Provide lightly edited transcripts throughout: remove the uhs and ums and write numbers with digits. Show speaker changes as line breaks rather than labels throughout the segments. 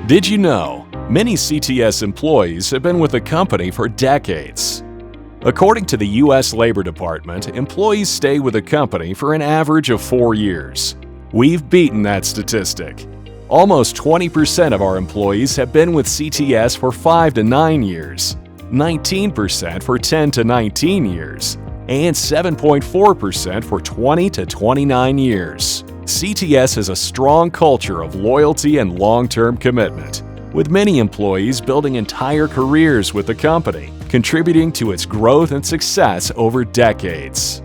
Did you know many CTS employees have been with the company for decades? According to the U.S. Labor Department, employees stay with the company for an average of 4 years. We've beaten that statistic. Almost 20% of our employees have been with CTS for 5 to 9 years, 19% for 10 to 19 years, and 7.4% for 20 to 29 years. CTS has a strong culture of loyalty and long-term commitment, with many employees building entire careers with the company, contributing to its growth and success over decades.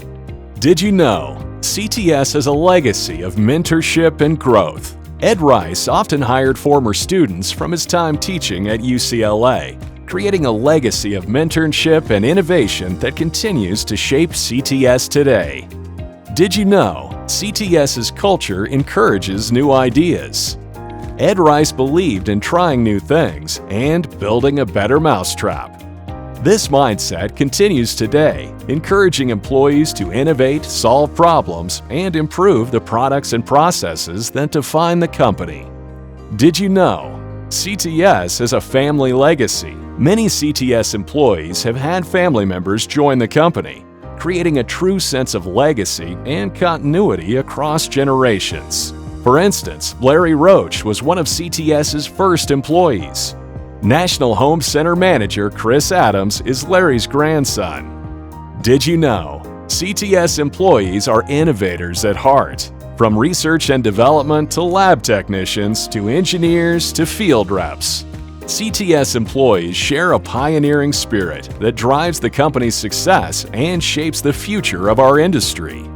Did you know CTS has a legacy of mentorship and growth? Ed Rice often hired former students from his time teaching at UCLA, creating a legacy of mentorship and innovation that continues to shape CTS today. Did you know CTS's culture encourages new ideas? Ed Rice believed in trying new things and building a better mousetrap. This mindset continues today, encouraging employees to innovate, solve problems, and improve the products and processes that define the company. Did you know CTS has a family legacy? Many CTS employees have had family members join the company, creating a true sense of legacy and continuity across generations. For instance, Larry Roach was one of CTS's first employees. National Home Center Manager Chris Adams is Larry's grandson. Did you know CTS employees are innovators at heart? From research and development to lab technicians to engineers to field reps, CTS employees share a pioneering spirit that drives the company's success and shapes the future of our industry.